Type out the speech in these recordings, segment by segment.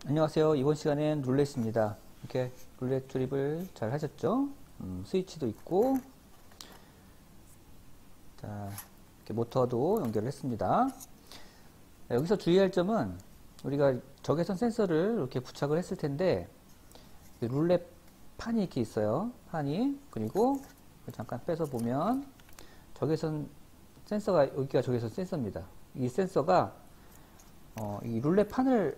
안녕하세요. 이번 시간엔 룰렛입니다. 이렇게 룰렛 조립을 잘 하셨죠? 스위치도 있고, 자, 이렇게 모터도 연결을 했습니다. 여기서 주의할 점은 우리가 적외선 센서를 이렇게 부착을 했을 텐데, 룰렛 판이 이렇게 있어요. 판이. 그리고 잠깐 빼서 보면 적외선 센서가, 여기가 적외선 센서입니다. 이 센서가 이 룰렛 판을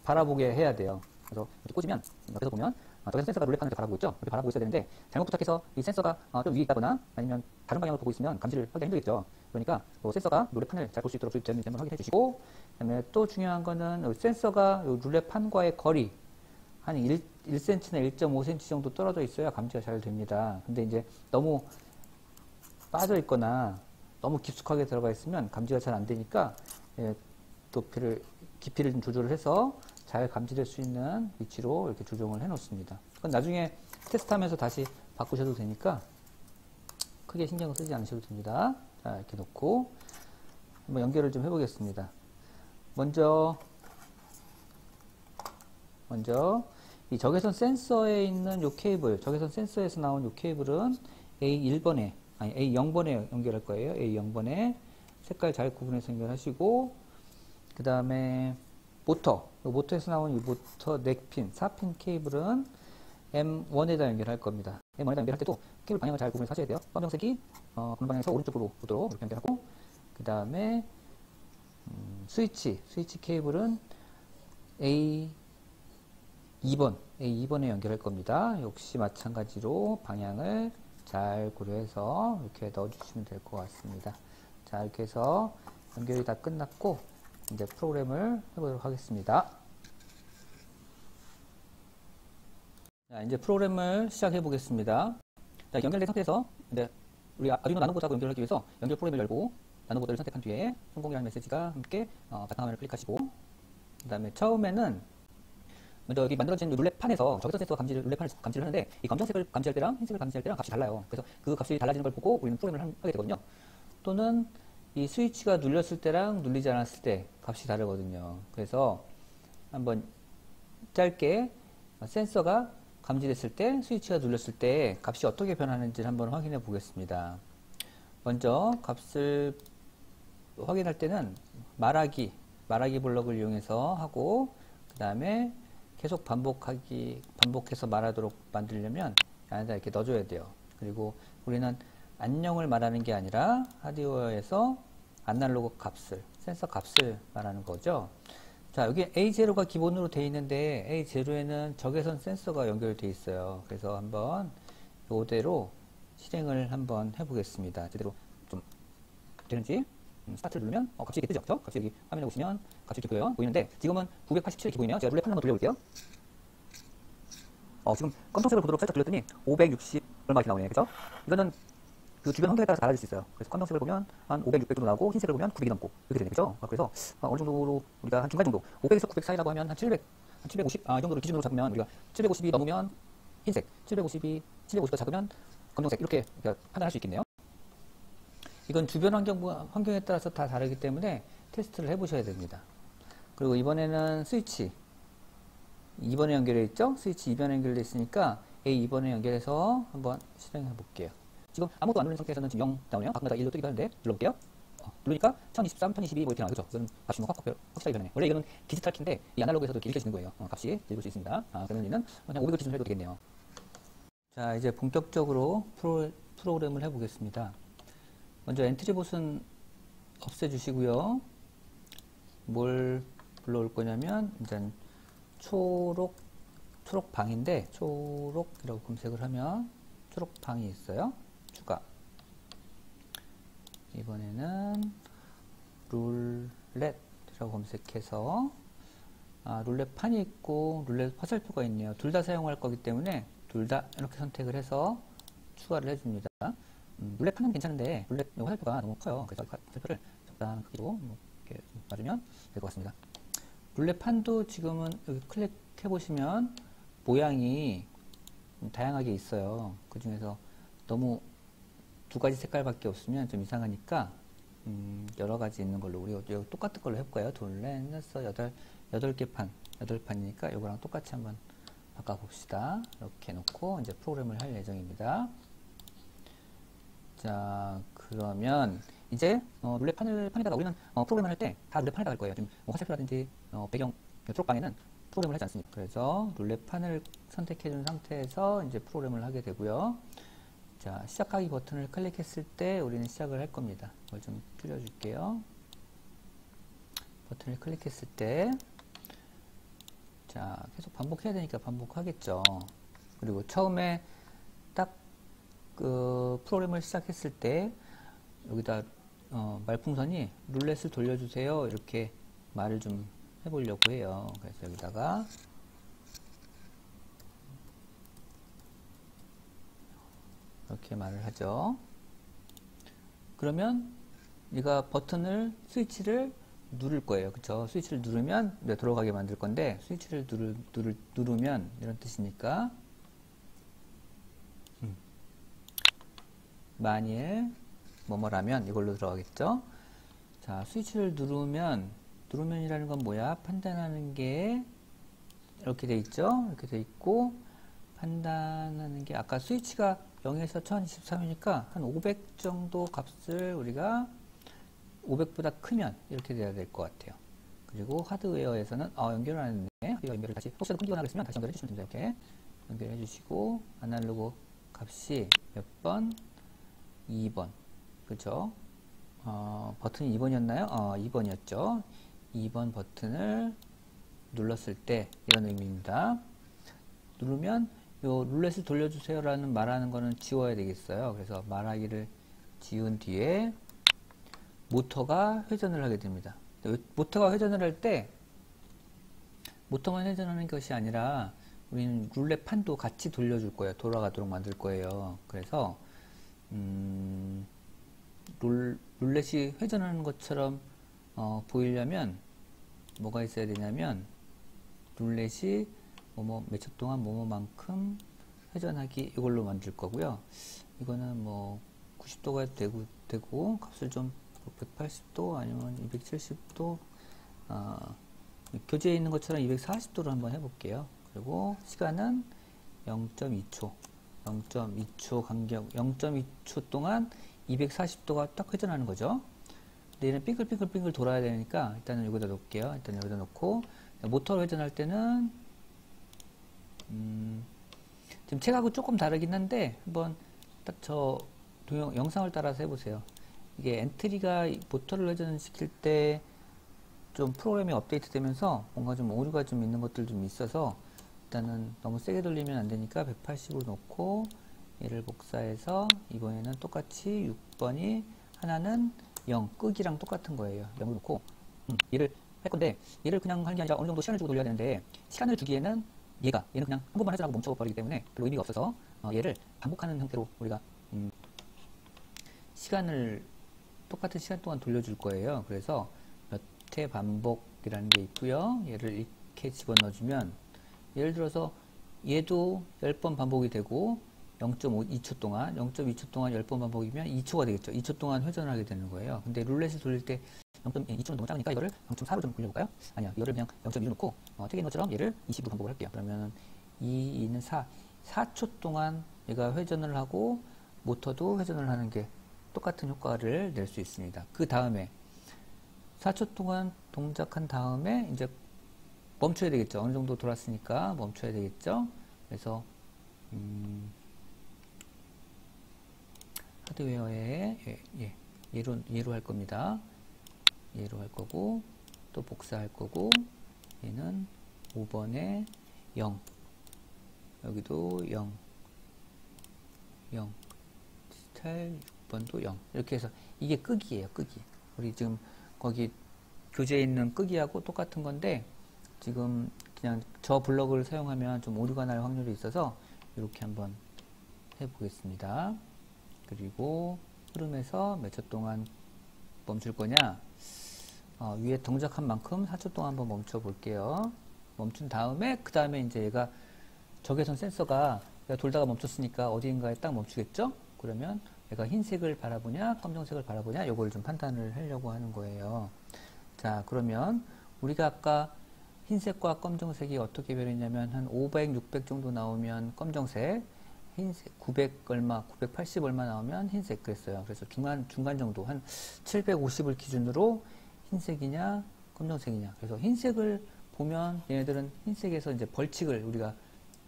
바라보게 해야 돼요. 그래서 이렇게 꽂으면, 옆에서 보면 적외선 센서가 룰렛 판을 바라보고 있죠. 이렇게 바라보고 있어야 되는데, 잘못 부착해서 이 센서가 좀 위에 있다거나 아니면 다른 방향으로 보고 있으면 감지를 하기가 힘들겠죠. 그러니까 센서가 룰렛 판을 잘 볼 수 있도록 조립되는지 한번 확인해 주시고, 그다음에 또 중요한 거는 센서가 룰렛 판과의 거리 한 1cm나 1.5cm 정도 떨어져 있어야 감지가 잘 됩니다. 근데 이제 너무 빠져 있거나 너무 깊숙하게 들어가 있으면 감지가 잘 안 되니까 깊이를 좀 조절을 해서 잘 감지될 수 있는 위치로 이렇게 조정을 해 놓습니다. 그건 나중에 테스트하면서 다시 바꾸셔도 되니까 크게 신경 쓰지 않으셔도 됩니다. 자, 이렇게 놓고 한번 연결을 좀 해보겠습니다. 먼저 이 적외선 센서에 있는 이 케이블, 적외선 센서에서 나온 이 케이블은 A1번에, 아니 A0번에 연결할 거예요. A0번에 색깔 잘 구분해서 연결하시고, 그 다음에 모터에서 나온 이 모터 넥핀, 4핀 케이블은 M1에다 연결할 겁니다. M1에다 연결할 때도 케이블 방향을 잘 구분해서 하셔야 돼요. 검정색이 어느 방향에서 오른쪽으로 보도록 이렇게 연결하고, 그 다음에 스위치 케이블은 A2번에 연결할 겁니다. 역시 마찬가지로 방향을 잘 고려해서 이렇게 넣어주시면 될 것 같습니다. 자, 이렇게 해서 연결이 다 끝났고, 이제 프로그램을 해보도록 하겠습니다. 자, 이제 프로그램을 시작해 보겠습니다. 자, 연결된 상태에서 이제 우리 아두이노 나노보드하고 연결하기 위해서 연결 프로그램을 열고 나노보드를 선택한 뒤에 성공이라는 메시지가 함께 바탕화면을 클릭하시고, 그 다음에 처음에는 먼저 여기 만들어진 룰렛 판에서 적외선 센서가 룰렛 판을 감지를 하는데, 이 검정색을 감지할 때랑 흰색을 감지할 때랑 값이 달라요. 그래서 그 값이 달라지는 걸 보고 우리는 프로그램을 하게 되거든요. 또는 이 스위치가 눌렸을 때랑 눌리지 않았을 때 값이 다르거든요. 그래서 한번 짧게 센서가 감지됐을 때, 스위치가 눌렸을 때 값이 어떻게 변하는지 한번 확인해 보겠습니다. 먼저 값을 확인할 때는 말하기 블럭을 이용해서 하고, 그 다음에 계속 반복해서 말하도록 만들려면 안에다 이렇게 넣어줘야 돼요. 그리고 우리는 안녕을 말하는 게 아니라 하드웨어에서 아날로그 값을, 센서 값을 말하는 거죠. 자, 여기 A0가 기본으로 되어 있는데 A0에는 적외선 센서가 연결되어 있어요. 그래서 한번 이대로 실행을 한번 해보겠습니다. 제대로 좀 되는지. 스타트를 누르면 값이 이렇게 뜨죠. 값이 여기 화면에 보시면 값이 이렇게 보이는데 지금은 987 이렇게 보이네요. 제가 룰렛 판 한번 돌려볼게요. 지금 검정색을 보도록 살짝 돌렸더니 560 얼마 이렇게 나오네요. 그죠? 이거는 그 주변 환경에 따라서 달라질 수 있어요. 그래서 검정색을 보면 한 500, 600 정도 나오고, 흰색을 보면 900이 넘고 이렇게 되네요. 그죠? 그래서 어느 정도로 우리가 한 중간 정도 500에서 900 사이라고 하면 한 700, 한 750, 이 정도를 기준으로 잡으면 우리가 750이 넘으면 흰색, 750가 작으면 검정색 이렇게 판단할 수 있겠네요. 이건 주변 환경에 따라서 다 다르기 때문에 테스트를 해보셔야 됩니다. 그리고 이번에는 스위치 2번에 연결되어 있죠? 스위치 2번에 연결되어 있으니까 A2번에 연결해서 한번 실행해 볼게요. 지금 아무것도 안 누른 상태에서는 지금 0 나오네요. 가끔가다 1로 뜨기도 하는데 눌러볼게요. 누르니까 1023, 1022 뭐 이렇게 나와요. 그죠? 이건 값이 확실하게 변하네. 원래 이거는 디지털 키인데 이 아날로그에서도 이렇게 읽혀지는 거예요. 값이 읽을 수 있습니다. 그러면 우리는 그냥 500을 기준으로 해도 되겠네요. 자, 이제 본격적으로 프로그램을 해보겠습니다. 먼저 엔트리 봇은 없애주시고요. 뭘 불러올 거냐면 이제 초록방인데 초록이라고 검색을 하면 초록방이 있어요. 추가. 이번에는 룰렛이라고 검색해서 룰렛 판이 있고 룰렛 화살표가 있네요. 둘 다 사용할 거기 때문에 둘 다 이렇게 선택을 해서 추가를 해줍니다. 룰렛 판은 괜찮은데 룰렛 화살표가 너무 커요. 그래서 화살표를 적당한 크기로 이렇게 놔주면 될 것 같습니다. 룰렛 판도 지금은 여기 클릭해 보시면 모양이 다양하게 있어요. 그 중에서 너무 두 가지 색깔밖에 없으면 좀 이상하니까 여러 가지 있는 걸로 우리 똑같은 걸로 해볼까요? 둘, 넷, 여섯, 여덟 개 판 8판이니까 이거랑 똑같이 한번 바꿔봅시다. 이렇게 놓고 이제 프로그램을 할 예정입니다. 자, 그러면 이제 룰렛 판에다가 우리는 프로그램을 할 때 다 룰렛 판에다가 할 거예요. 지금 화살표라든지 배경 초록방에는 프로그램을 하지 않습니다. 그래서 룰렛 판을 선택해 준 상태에서 이제 프로그램을 하게 되고요. 자, 시작하기 버튼을 클릭했을 때 우리는 시작을 할 겁니다. 이걸 좀 줄여줄게요. 버튼을 클릭했을 때, 자, 계속 반복해야 되니까 반복하겠죠. 그리고 처음에 딱 그 프로그램을 시작했을 때 여기다 말풍선이 룰렛을 돌려주세요 이렇게 말을 좀 해보려고 해요. 그래서 여기다가 이렇게 말을 하죠. 그러면 얘가 버튼을 스위치를 누를 거예요. 그쵸? 스위치를 누르면 돌아가게 만들 건데 스위치를 누르면 이런 뜻이니까 만일 뭐뭐라면 이걸로 들어가겠죠. 자, 스위치를 누르면이라는 건 뭐야? 판단하는 게 이렇게 돼 있죠. 이렇게 돼 있고 판단하는 게 아까 스위치가 0에서 1023이니까 한 500 정도 값을 우리가 500보다 크면 이렇게 돼야 될 것 같아요. 그리고 하드웨어에서는 연결을 안 했네. 하드웨어 연결을 다시 혹시라도 끊기거나 그랬으면 다시 연결해 주시면 됩니다. 이렇게 연결해 주시고 아날로그 값이 몇 번? 2번. 그죠? 버튼이 2번이었나요? 2번이었죠. 2번 버튼을 눌렀을 때 이런 의미입니다. 누르면 요 룰렛을 돌려주세요 라는 말하는 거는 지워야 되겠어요. 그래서 말하기를 지운 뒤에 모터가 회전을 하게 됩니다. 모터가 회전을 할 때 모터만 회전하는 것이 아니라 우리는 룰렛 판도 같이 돌려줄 거예요. 돌아가도록 만들 거예요. 그래서 룰렛이 회전하는 것처럼 보이려면 뭐가 있어야 되냐면 룰렛이 몇 초 동안 뭐뭐만큼 회전하기 이걸로 만들 거고요. 이거는 뭐 90도가 되고 값을 좀 180도 아니면 270도 교재에 있는 것처럼 240도로 한번 해볼게요. 그리고 시간은 0.2초 0.2초 간격 0.2초 동안 240도가 딱 회전하는 거죠. 근데 얘는 빙글빙글 돌아야 되니까 일단은 여기다 놓을게요. 일단 여기다 놓고 모터로 회전할 때는 지금 책하고 조금 다르긴 한데 한번 딱 저 영상을 따라서 해보세요. 이게 엔트리가 모터를 회전시킬 때 좀 프로그램이 업데이트 되면서 뭔가 좀 오류가 좀 있는 것들 좀 있어서 일단은 너무 세게 돌리면 안 되니까 180으로 놓고 얘를 복사해서 이번에는 똑같이 6번이 하나는 0 끄기랑 똑같은 거예요. 0을 놓고 얘를 할 건데 얘를 그냥 하는 게 아니라 어느 정도 시간을 주고 돌려야 되는데 시간을 주기에는 얘는 그냥 한 번만 회전하고 멈춰버리기 때문에 별로 의미가 없어서 얘를 반복하는 형태로 우리가 시간을 똑같은 시간 동안 돌려줄 거예요. 그래서 몇 회 반복이라는 게 있고요. 얘를 이렇게 집어넣어주면 예를 들어서 얘도 10번 반복이 되고 0.2초 동안 10번 반복이면 2초가 되겠죠. 2초 동안 회전을 하게 되는 거예요. 근데 룰렛을 돌릴 때 0.2초는 너무 작으니까 이거를 0.4로 좀 굴려볼까요? 아니요. 이거를 그냥 0.2로 놓고 책에 있는 것처럼 얘를 20로 반복을 할게요. 그러면 2는 4초 동안 얘가 회전을 하고 모터도 회전을 하는 게 똑같은 효과를 낼 수 있습니다. 그 다음에 4초 동안 동작한 다음에 이제 멈춰야 되겠죠. 어느 정도 돌았으니까 멈춰야 되겠죠. 그래서 하드웨어에 얘로 할 겁니다. 얘로 할 거고 또 복사할 거고 얘는 5번에 0 여기도 0 디지털 6번도 0 이렇게 해서 이게 끄기예요. 끄기. 우리 지금 거기 교재에 있는 끄기하고 똑같은 건데 지금 그냥 저 블럭을 사용하면 좀 오류가 날 확률이 있어서 이렇게 한번 해보겠습니다. 그리고 흐름에서 몇 초 동안 멈출 거냐 위에 동작한 만큼 4초 동안 한번 멈춰 볼게요. 멈춘 다음에 그 다음에 이제 얘가 적외선 센서가 돌다가 멈췄으니까 어디인가에 딱 멈추겠죠. 그러면 얘가 흰색을 바라보냐 검정색을 바라보냐 요걸 좀 판단을 하려고 하는 거예요. 자, 그러면 우리가 아까 흰색과 검정색이 어떻게 변했냐면 한 500, 600 정도 나오면 검정색, 흰색 900 얼마, 980 얼마 나오면 흰색 그랬어요. 그래서 중간 정도 한 750을 기준으로 흰색이냐 검정색이냐. 그래서 흰색을 보면 얘네들은 흰색에서 이제 벌칙을 우리가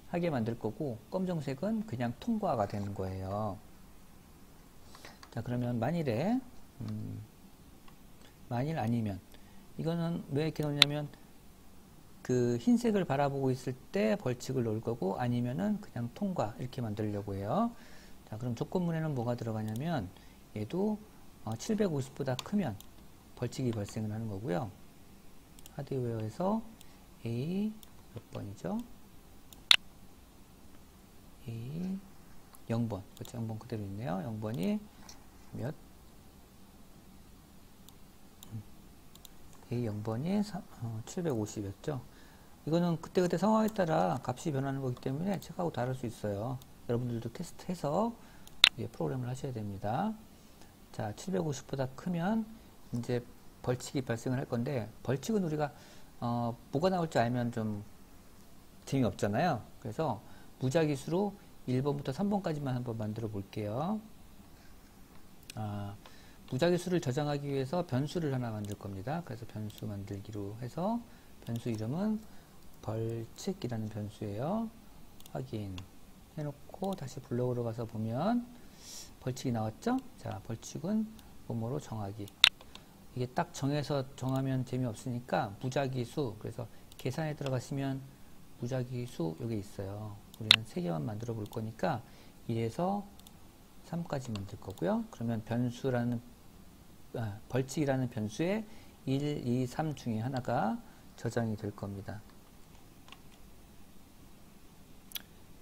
하게 만들 거고 검정색은 그냥 통과가 되는 거예요. 자, 그러면 만일 아니면 이거는 왜 이렇게 넣냐면 그 흰색을 바라보고 있을 때 벌칙을 넣을 거고 아니면은 그냥 통과 이렇게 만들려고 해요. 자, 그럼 조건문에는 뭐가 들어가냐면 얘도 750보다 크면 벌칙이 발생을 하는 거고요. 하드웨어에서 A 몇 번이죠? A 0번. 그렇죠. 0번 그대로 있네요. 0번이 몇? A 0번이 750이었죠. 이거는 그때그때 상황에 따라 값이 변하는 거기 때문에 책하고 다를 수 있어요. 여러분들도 테스트해서 프로그램을 하셔야 됩니다. 자, 750보다 크면 이제 벌칙이 발생을 할 건데 벌칙은 우리가 뭐가 나올지 알면 좀 재미없잖아요. 그래서 무작위수로 1번부터 3번까지만 한번 만들어 볼게요. 무작위수를 저장하기 위해서 변수를 하나 만들 겁니다. 그래서 변수 만들기로 해서 변수 이름은 벌칙이라는 변수예요. 확인해 놓고 다시 블록으로 가서 보면 벌칙이 나왔죠? 자, 벌칙은 뭐뭐로 정하기. 이게 딱 정하면 재미없으니까 무작위수, 그래서 계산에 들어가시면 무작위수 여기 있어요. 우리는 3개만 만들어 볼 거니까 1에서 3까지 만들 거고요. 그러면 벌칙이라는 변수에 1, 2, 3 중에 하나가 저장이 될 겁니다.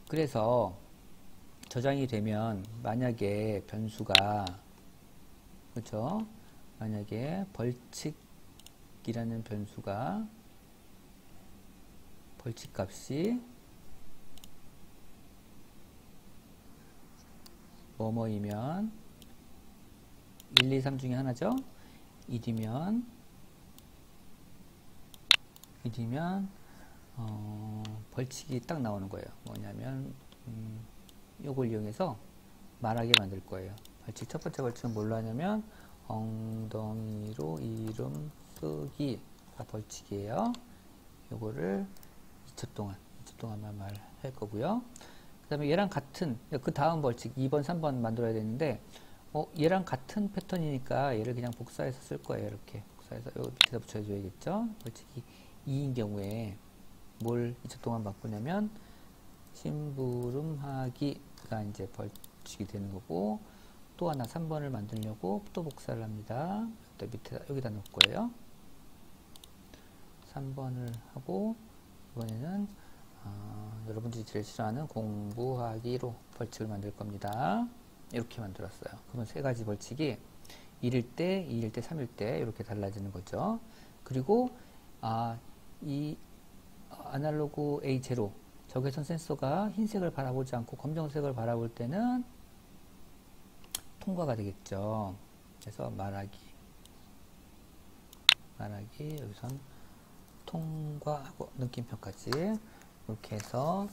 그래서 저장이 되면 만약에 변수가 그렇죠? 만약에 벌칙이라는 변수가 벌칙 값이 뭐뭐이면 1, 2, 3 중에 하나죠. 1이면 벌칙이 딱 나오는 거예요. 뭐냐면 요걸 이용해서 말하게 만들 거예요. 벌칙 첫 번째 벌칙은 뭘로 하냐면 엉덩이로 이름 쓰기가 벌칙이에요. 요거를 2초 동안만 말할 거고요. 그 다음에 얘랑 같은 그 다음 벌칙 2번 3번 만들어야 되는데 얘랑 같은 패턴이니까 얘를 그냥 복사해서 쓸 거예요. 이렇게 복사해서 여기 밑에다 붙여줘야겠죠. 벌칙이 2인 경우에 뭘 2초 동안 바꾸냐면 심부름하기가 이제 벌칙이 되는 거고, 또 하나 3번을 만들려고 또 복사를 합니다. 또 여기다 넣을 거예요. 3번을 하고 이번에는 여러분들이 제일 싫어하는 공부하기로 벌칙을 만들 겁니다. 이렇게 만들었어요. 그러면 3가지 벌칙이 1일 때, 2일 때, 3일 때 이렇게 달라지는 거죠. 그리고 이 아날로그 A0 적외선 센서가 흰색을 바라보지 않고 검정색을 바라볼 때는 통과가 되겠죠. 그래서 말하기 여기선 통과하고 느낌표까지 이렇게 해서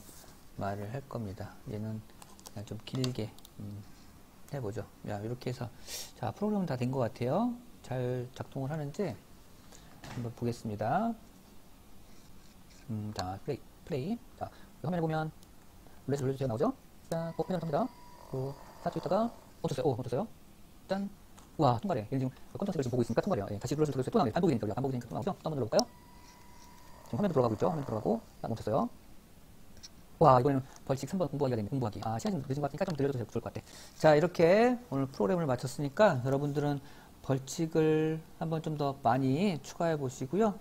말을 할 겁니다. 얘는 그냥 좀 길게 해보죠. 이렇게 해서 자, 프로그램은 다 된 것 같아요. 잘 작동을 하는지 한번 보겠습니다. 자, 플레이. 자, 화면에 보면 룰렛 눌러주세요 나오죠? 자, 패널 탑니다. 그 살짝 있다가 멈췄어요. 짠. 와, 통과래. 지금 검정색을 지금 보고 있으니까 통과래요. 다시 눌러주세요. 또 나오네. 반복이 되니까 또 나오죠? 또 한번 눌러볼까요? 지금 화면도 들어가고 있죠? 화면 들어가고. 멈췄어요. 와, 이번에는 벌칙 3번 공부하기가 됩니다. 공부하기. 시간이 좀 늦은 것 같으니까 좀 늘려도 좋을 것 같아. 자, 이렇게 오늘 프로그램을 마쳤으니까 여러분들은 벌칙을 한번 좀 더 많이 추가해 보시고요.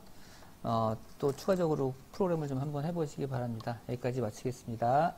또 추가적으로 프로그램을 좀 한번 해보시기 바랍니다. 여기까지 마치겠습니다.